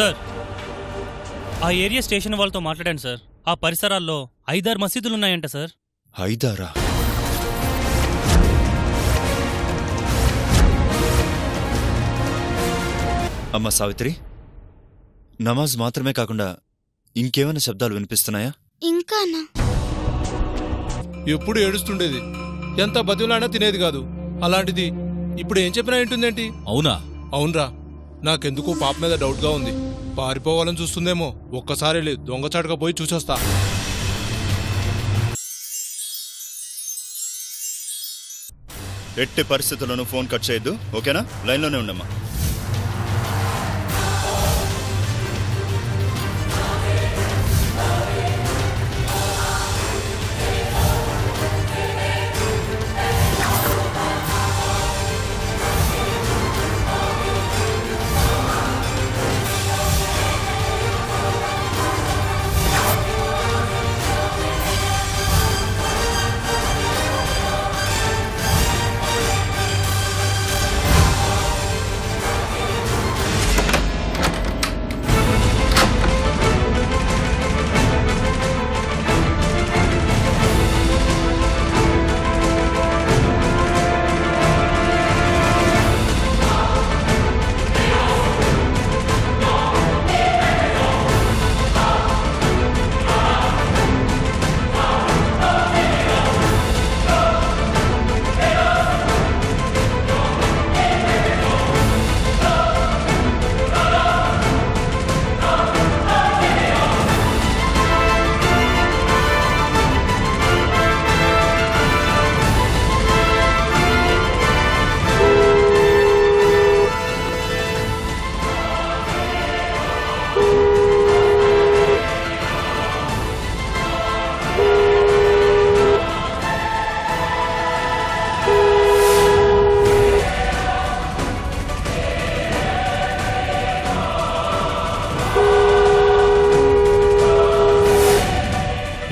Sir, ఆ area station వాళ్ళతో మాట్లాడాను సార్. ఆ పరిసరాల్లో 5-6 మసీదులున్నాయంట సార్. 5-6? అమ్మా సావిత్రి, నమాజ్ మాత్రమే కాకుండా ఇంకేమైనా శబ్దాలు వినిపిస్తున్నాయా? ఇంకానా? ఎప్పుడు ఏడుస్తుండేది, ఎంత బతులానా తినేది కాదు. అలాంటిది ఇప్పుడు ఏం చెప్పినా ఏంటుందేంటి? అవునా? అవునరా, నాకెందుకో పాప మీద డౌట్గా ఉంది. పారిపోవాలని చూస్తుందేమో. ఒక్కసారి లేదు, దొంగచాటుగా పోయి చూసొస్తా. ఎట్టి పరిస్థితుల్లోనూ ఫోన్ కట్ చేయొద్దు, ఓకేనా? లైన్లోనే ఉండమ్మా.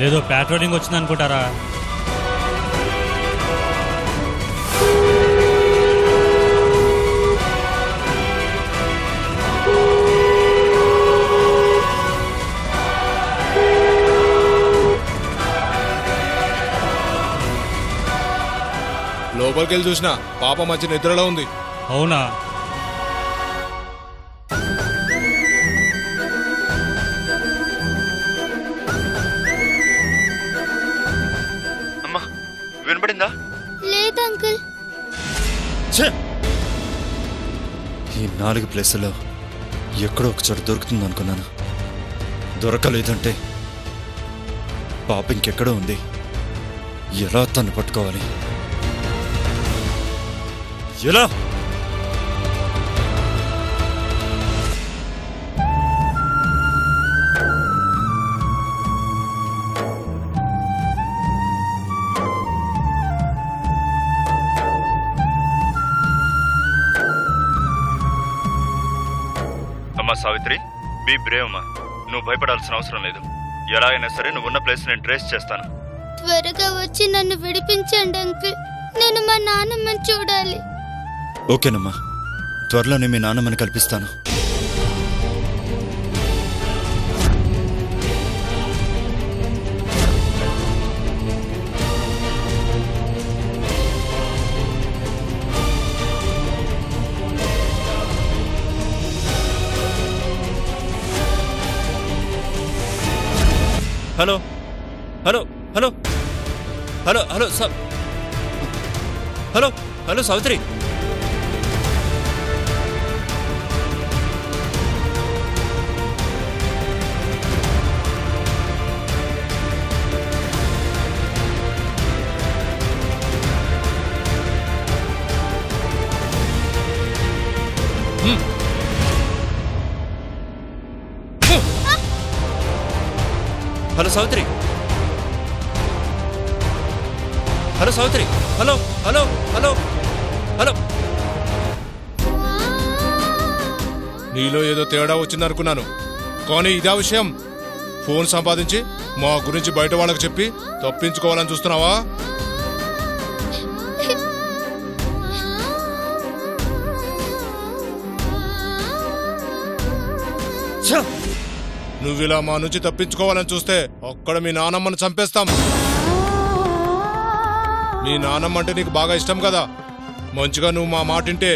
ఏదో ప్యాట్రోలింగ్ వచ్చిందనుకుంటారా? లోపలికెళ్ళి చూసినా పాప మంచి నిద్రలో ఉంది. అవునా? అమ్మా వినపడిందా? లేదు అంకుల్. ఈ 4 ప్లేసుల్లో ఎక్కడో ఒక చోట దొరుకుతుంది అనుకున్నాను. దొరకలేదంటే పాప ఇంకెక్కడో ఉంది. ఎలా తను పట్టుకోవాలి? ఎలా? అమ్మా సావిత్రి, బీ బ్రేవ్ అమ్మా. నువ్వు భయపడాల్సిన అవసరం లేదు. ఎలా అయినా సరే నువ్వున్న ప్లేస్ నేను ట్రేస్ చేస్తాను. త్వరగా వచ్చి నన్ను విడిపించండి అంకుల్. నేను మా నాన్నమ్మని చూడాలి. ఓకేనమ్మా, త్వరలోనే మీ నాన్నమ్మని కల్పిస్తాను. Hello hello hello hello hello hello hello Savitri. Hello Savitri. Hello Savitri. Hello hello hello hello. నీలో ఏదో తేడా వచ్చిందనుకున్నాను, కానీ ఇదే విషయం. ఫోన్ సంపాదించి మా గురించి బయట వాళ్ళకి చెప్పి తప్పించుకోవాలని చూస్తున్నావా? నువ్విలా మా నుంచి తప్పించుకోవాలని చూస్తే అక్కడ మీ నానమ్మను చంపేస్తాం. మీ నానమ్మ అంటే నీకు బాగా ఇష్టం కదా, మంచిగా నువ్వు మా మాటింటే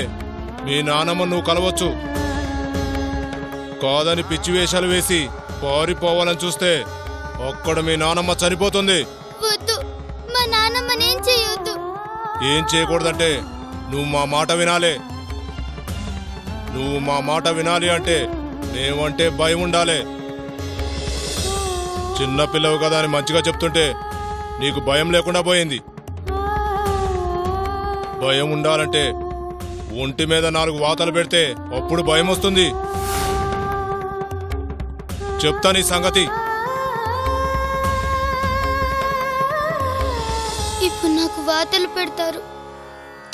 మీ నానమ్మ నువ్వు కలవచ్చు. కాదని పిచ్చి వేషాలు వేసి పారిపోవాలని చూస్తే అక్కడ మీ నానమ్మ చనిపోతుంది. వద్దు, మా నాన్నమ్మనేం చేయొద్దు. ఏం చేయకూడదంటే నువ్వు మా మాట వినాలి. నువ్వు మా మాట వినాలి అంటే నేమంటే భయం ఉండాలి. చిన్నపిల్లవు కదా అని మంచిగా చెప్తుంటే నీకు భయం లేకుండా పోయింది. భయం ఉండాలంటే ఒంటి మీద 4 వాతలు పెడితే అప్పుడు భయం వస్తుంది. చెప్తా నీ సంగతి. ఇప్పుడు నాకు వాతలు పెడతారు,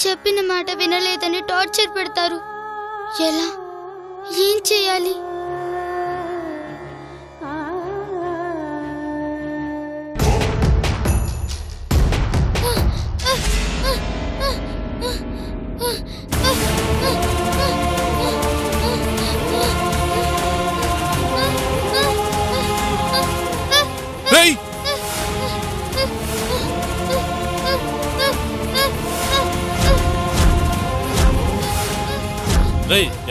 చెప్పిన మాట వినలేదని టార్చర్ పెడతారు. ఎలా, ఏం చేయాలి?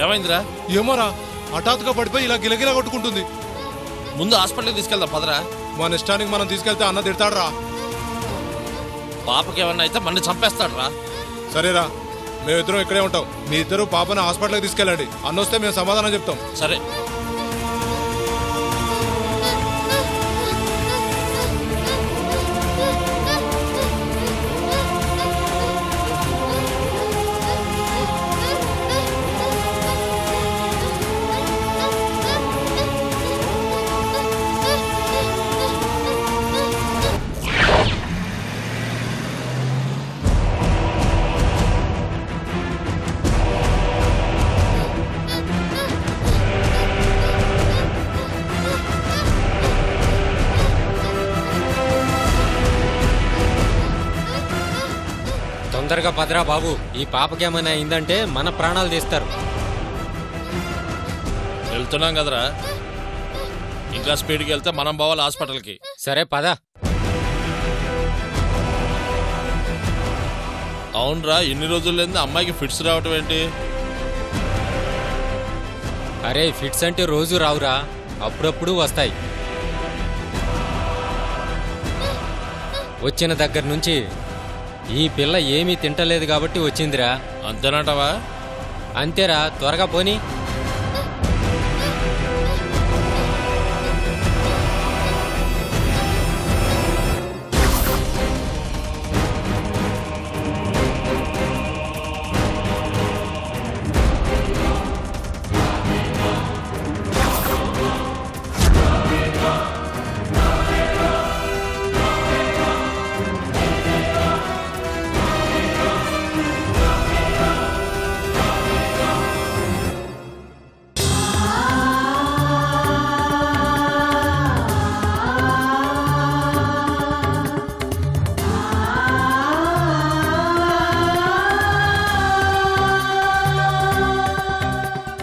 ఏమైందిరా? ఏమోరా, హఠాత్తుగా పడిపోయి ఇలా గిలగిలా కొట్టుకుంటుంది. ముందు హాస్పిటల్కి తీసుకెళ్దాం పదరా. మన ఇష్టానికి మనం తీసుకెళ్తే అన్న తిడతాడరా. పాపకి ఏమన్నా అయితే మన చంపేస్తాడరా. సరేరా, మేమిద్దరం ఇక్కడే ఉంటాం. మీ ఇద్దరు పాపను హాస్పిటల్కి తీసుకెళ్ళండి. అన్నొస్తే మేము సమాధానం చెప్తాం. సరే. తొందరగా పదరా బాబు, ఈ పాపకేమైనా అయిందంటే మన ప్రాణాలు తీస్తారు. వెళ్తున్నాం కదరా, ఇంకా స్పీడ్కి వెళ్తే మనం పోవాలి హాస్పిటల్కి. సరే పద. అవునరా, ఇన్ని రోజులైంది అమ్మాయికి ఫిట్స్ రావటం ఏంటి? అరే ఫిట్స్ అంటే రోజు రావురా, అప్పుడప్పుడు వస్తాయి. వచ్చిన దగ్గర నుంచి ఈ పిల్ల ఏమీ తింటలేదు కాబట్టి వచ్చిందిరా. అంతేనంటావా? అంతేరా, త్వరగా పోని.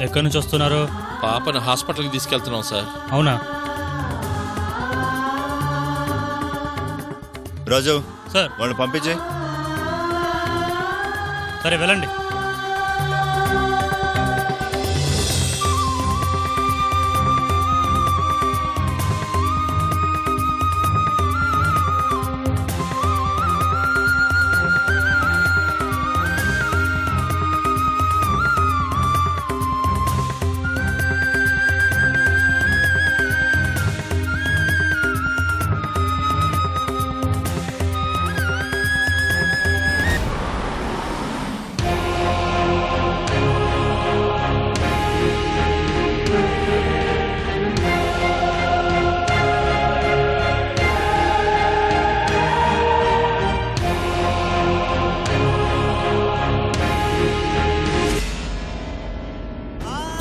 ఎక్కడి నుంచి వస్తున్నారు? పాపను హాస్పిటల్కి తీసుకెళ్తున్నాం సార్. అవునా? రాజు సార్. వాళ్ళని పంపించే. సరే వెళ్ళండి.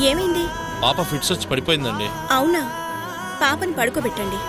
ఏమైంది? పాప ఫిట్స్ వచ్చి పడిపోయిందండి. అవునా? పాపని పడుకోబెట్టండి.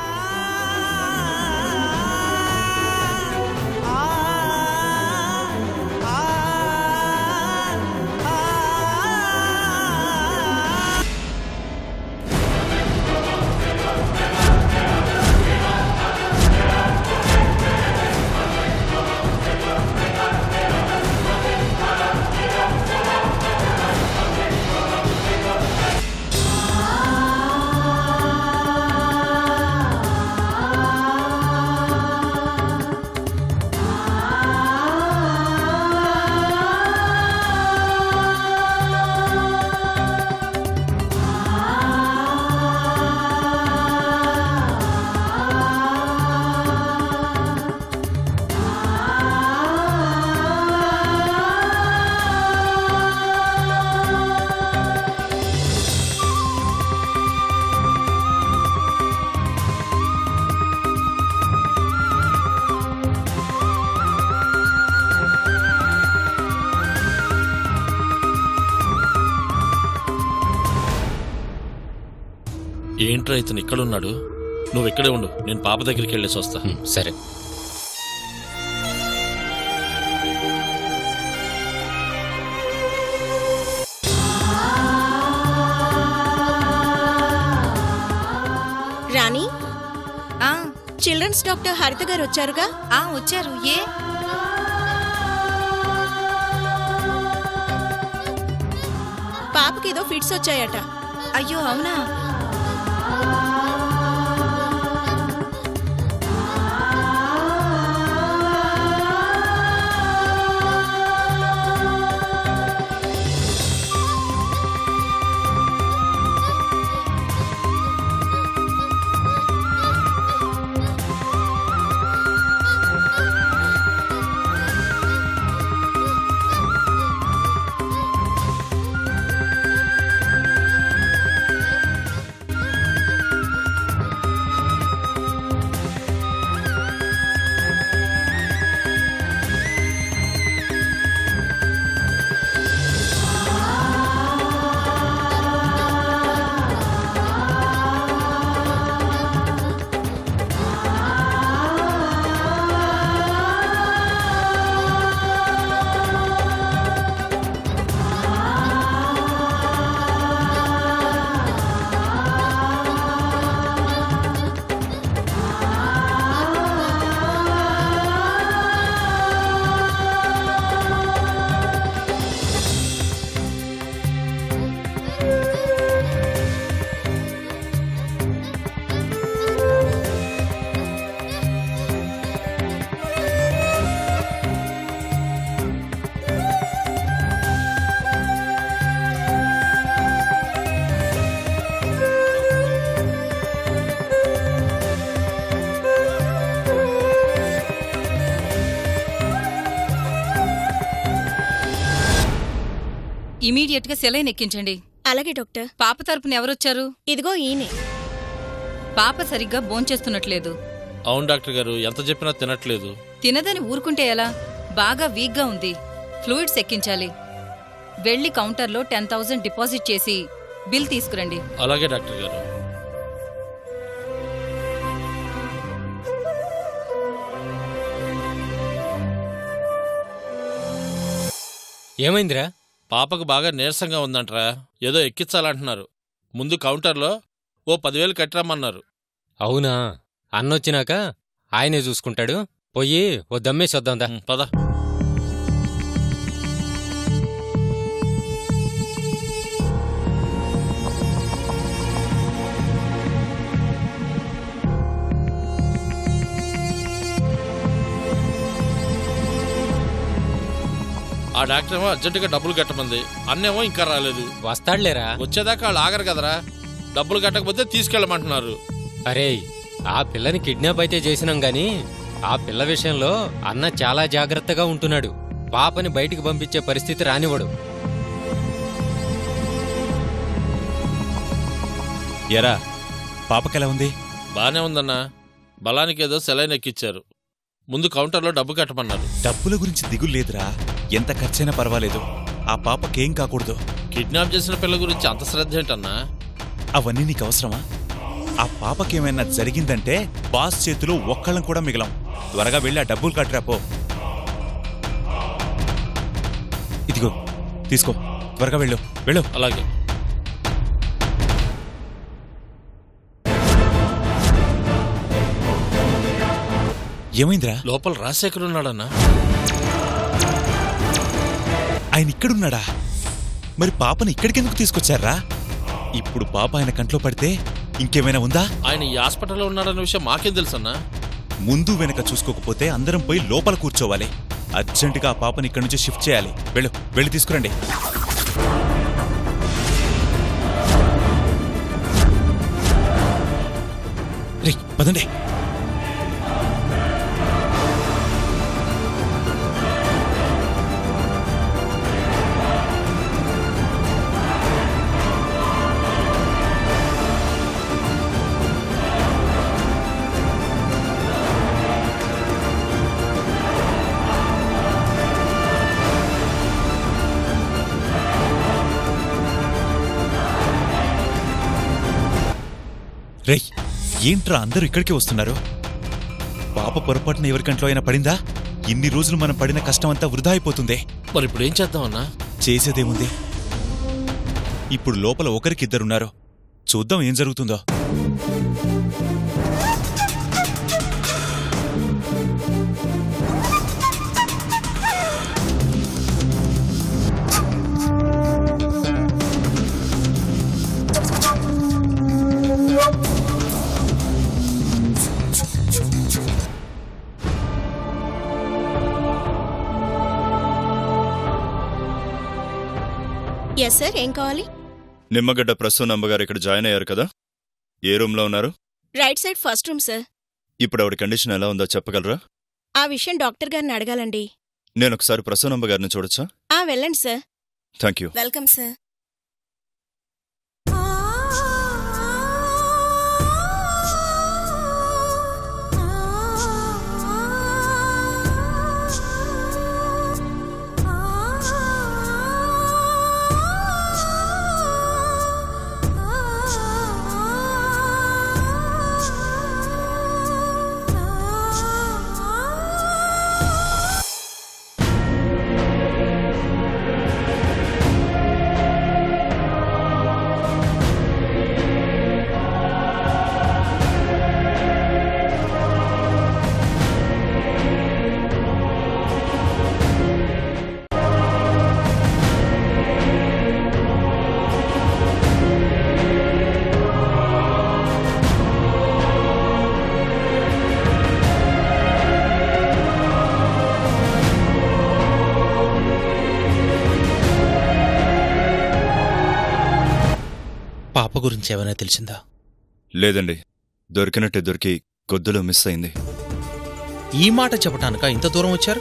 ఏంట్రా ఇతను ఇక్కడున్నాడు? నువ్వు ఇక్కడే ఉండు, నేను పాప దగ్గరికి వెళ్ళేసి వస్తా. సరే. రాణి, చిల్డ్రన్స్ డాక్టర్ హరిత గారు వచ్చారుగా? వచ్చారు. ఏ పాపకి ఏదో ఫిట్స్ వచ్చాయట. అయ్యో అవునా? ఇమీడియట్ గా సెలైన్ ఎక్కించండి. అలాగే డాక్టర్. పాప తరపున ఎవరొచ్చారు? ఇదిగో ఈయనే. పాప సరిగ్గా భోంచేస్తున్నట్లేదు. అవును డాక్టర్ గారు, ఎంత చెప్పినా తినట్లేదు. తినదని ఊరుకుంటే ఎలా? బాగా వీక్ గా ఉంది. ఫ్లూయిడ్స్ ఎక్కించాలి. వెళ్లి కౌంటర్లో 10,000 డిపాజిట్ చేసి బిల్ తీసుకురండి. అలాగే డాక్టర్ గారు. ఏమైందిరా? పాపకు బాగా నీరసంగా ఉందంటరా. ఏదో ఎక్కించాలంటున్నారు. ముందు కౌంటర్లో ఓ 10,000 కట్టిరమ్మన్నారు. అవునా? అన్నొచ్చినాక ఆయనే చూసుకుంటాడు. పోయి ఓ దమ్మేసి వద్దాందా. పద. ఆ డాక్టర్ ఏమో అర్జెంటుగా డబ్బులు కట్టమంది. అన్నేమో ఇంకా రాలేదు. వస్తాడులేరా. వచ్చేదాకా వాళ్ళు ఆగరు కదరా. డబ్బులు కట్టకపోతే తీసుకెళ్ళమంటున్నారు. అరే, ఆ పిల్లని కిడ్నాప్ అయితే చేసినాం గాని ఆ పిల్ల విషయంలో అన్న చాలా జాగ్రత్తగా ఉంటున్నాడు. పాపని బయటికి పంపించే పరిస్థితి రానివ్వడు. ఎరా, పాపకెలా ఉంది? బానే ఉందన్నా. బలానికి ఏదో సెలైన్ ఎక్కిచ్చారు. ముందు కౌంటర్లో డబ్బు కట్టమన్నారు. డబ్బుల గురించి దిగులు లేదురా. ఎంత ఖర్చైనా పర్వాలేదు. ఆ పాపకేం కాకూడదు. కిడ్నాప్ చేసిన పిల్ల గురించి అంత శ్రద్ధ ఏంటన్నా? అవన్నీ నీకు అవసరమా? ఆ పాపకేమైనా జరిగిందంటే బాస్ చేతిలో ఒక్కళ్ళం కూడా మిగలం. త్వరగా వెళ్ళి ఆ డబ్బులు కట్టరాపో. ఇదిగో తీసుకో, త్వరగా వెళ్ళు. వెళ్ళు. అలాగే. ఏమైందిరా? లోపల రాజశేఖర్ ఉన్నాడన్నా. ఆయన ఇక్కడున్నాడా? మరి పాపని ఇక్కడికెందుకు తీసుకొచ్చారా? ఇప్పుడు పాప ఆయన కంట్లో పడితే ఇంకేమైనా ఉందా? ఆయన ఈ హాస్పిటల్లో ఉన్నాడన్న విషయం మాకేం తెలుసన్నా? ముందు వెనక చూసుకోకపోతే అందరం పోయి లోపల కూర్చోవాలి. అర్జెంటుగా ఆ పాపని ఇక్కడి నుంచి షిఫ్ట్ చేయాలి. వెళ్ళు, వెళ్ళి తీసుకురండి. రేయ్, పదండి. రేయ్, ఏంట్రా అందరూ ఇక్కడికి వస్తున్నారు? పాప పొరపాటున ఎవరికంట్లో అయినా పడిందా? ఇన్ని రోజులు మనం పడిన కష్టమంతా వృధా అయిపోతుందే. మరి ఇప్పుడు ఏం చేద్దామన్నా? చేసేదేముంది? ఇప్పుడు లోపల ఒకరికిద్దరున్నారు. చూద్దాం ఏం జరుగుతుందో. ఎస్ సార్, ఏం కావాలి? నిమ్మగడ్డ ప్రసూనమ్మ గారు ఇక్కడ జాయిన్ అయ్యారు కదా, ఏ రూమ్లో ఉన్నారు? Right side first room sir. ఇప్పుడు ఆవిడ కండిషన్ ఎలా ఉందో చెప్పగలరా? ఆ విషయం డాక్టర్ గారిని అడగాలండి. నేనొకసారి ప్రసూనమ్మ గారిని చూడొచ్చా? వెళ్ళండి sir. Thank you. Welcome sir. పాప గురించి ఏమైనా తెలిసిందా? లేదండి, దొరికినట్టే దొరికి కొద్దిలో మిస్ అయింది. ఈ మాట చెప్పటానికా ఇంత దూరం వచ్చారు?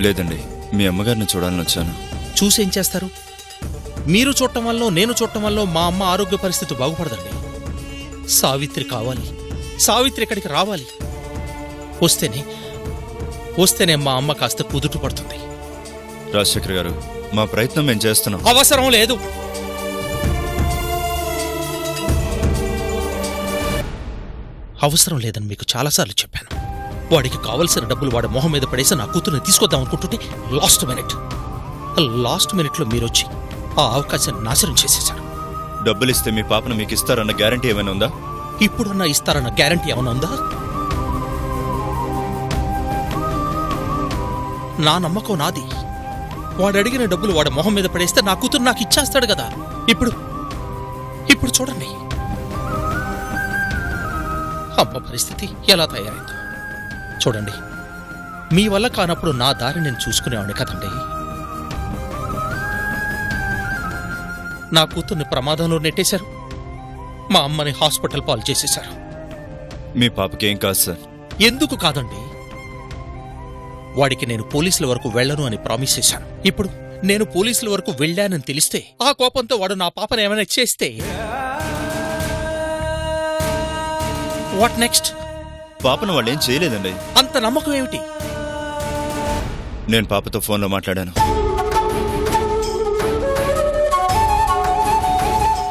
లేదండి, మీ అమ్మగారిని చూడాలని వచ్చాను. చూసేం చేస్తారు? మీరు చూడటం వల్ల, నేను చూడటం వల్ల మా అమ్మ ఆరోగ్య పరిస్థితి బాగుపడదండి. సావిత్రి కావాలి, సావిత్రి ఇక్కడికి రావాలి. వస్తేనే మా అమ్మ కాస్త కుదుట పడుతుంది. రాజశేఖర్ గారు, మా ప్రయత్నం మేము చేస్తున్నాం. అవసరం లేదు. అవసరం లేదని మీకు చాలాసార్లు చెప్పాను. వాడికి కావలసిన డబ్బులు వాడి మొహం మీద పడేసి నా కూతుర్ని తీసుకొద్దాం అనుకుంటుంటే లాస్ట్ మినిట్లో మీరొచ్చి ఆ అవకాశాన్ని నాశనం చేసేశారు. డబ్బులిస్తే మీ పాపను మీకు ఇస్తారన్న గ్యారంటీ ఏమైనా ఉందా? ఇప్పుడన్నా ఇస్తారన్న గ్యారంటీ ఏమైనా ఉందా? నా నమ్మకం నాది. వాడు అడిగిన డబ్బులు వాడి మొహం మీద పడేస్తే నా కూతురు నాకు ఇచ్చేస్తాడు కదా. ఇప్పుడు చూడండి అమ్మ పరిస్థితి ఎలా తయారైందో. చూడండి, మీ వల్ల కానప్పుడు నా దారి నేను చూసుకునేవాడిని కదండి. నా కూతుర్ని ప్రమాదంలో నెట్టేశారు, మా అమ్మని హాస్పిటల్ పాలు చేసేశారు. మీ పాపకి ఏం కాదు సార్. ఎందుకు కాదండి? వాడికి నేను పోలీసుల వరకు వెళ్లను అని ప్రామిస్ చేశాను. ఇప్పుడు నేను పోలీసుల వరకు వెళ్ళానని తెలిస్తే ఆ కోపంతో వాడు నా పాపను ఏమైనా చేస్తే వాట్ నెక్స్ట్? పాపను వాళ్ళేం చేయలేదండి. అంత నమ్మకం ఏమిటి? నేను పాపతో ఫోన్లో మాట్లాడాను.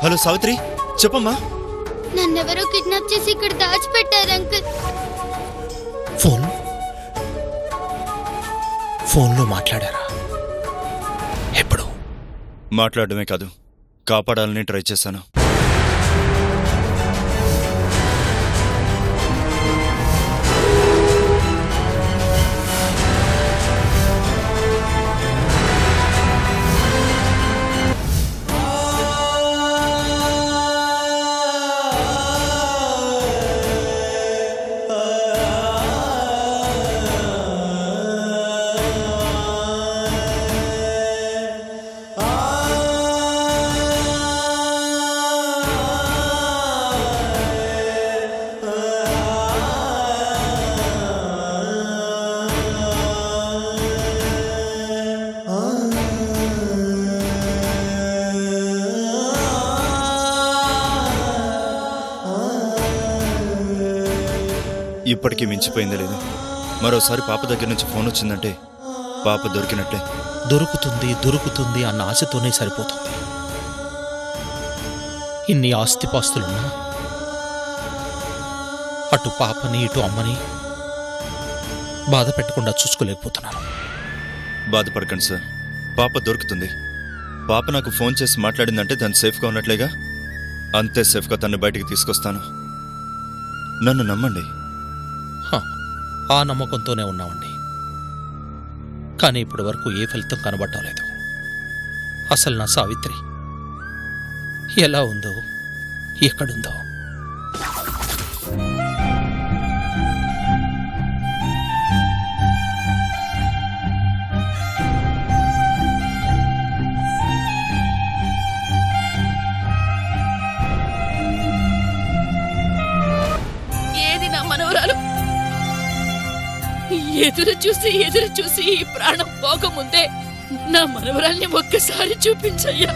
హలో సావిత్రి, చెప్పమ్మా. నన్నెవరో కిడ్నాప్ చేసి ఇక్కడ దాచిపెట్టారు అంకుల్. ఫోన్లో మాట్లాడారా? ఎప్పుడు? మాట్లాడమే కాదు, కాపాడాలని ట్రై చేశాను. ఇప్పటికీ మించిపోయింది లేదు. మరోసారి పాప దగ్గర నుంచి ఫోన్ వచ్చిందంటే పాప దొరికినట్లే. దొరుకుతుంది అన్న ఆశతోనే సరిపోతుంది. ఇన్ని ఆస్తిపాస్తులున్నా అటు పాపని ఇటు అమ్మని బాధ పెట్టకుండా చూసుకోలేకపోతున్నాను. బాధపడకండి సార్, పాప దొరుకుతుంది. పాప నాకు ఫోన్ చేసి మాట్లాడిందంటే తను సేఫ్గా ఉన్నట్లేగా. అంతే సేఫ్గా తను బయటికి తీసుకొస్తాను. నన్ను నమ్మండి. ఆ నమ్మకంతోనే ఉన్నామండి. కానీ ఇప్పటి వరకు ఏ ఫలితం కనబడటం లేదు. అసలు నా సావిత్రి ఎలా ఉందో, ఎక్కడుందో. ఏది నా మనవరాలు? ఎదురు చూసి ఈ ప్రాణం పోకముందే నా మనవరాల్ని ఒక్కసారి చూపించయ్యా.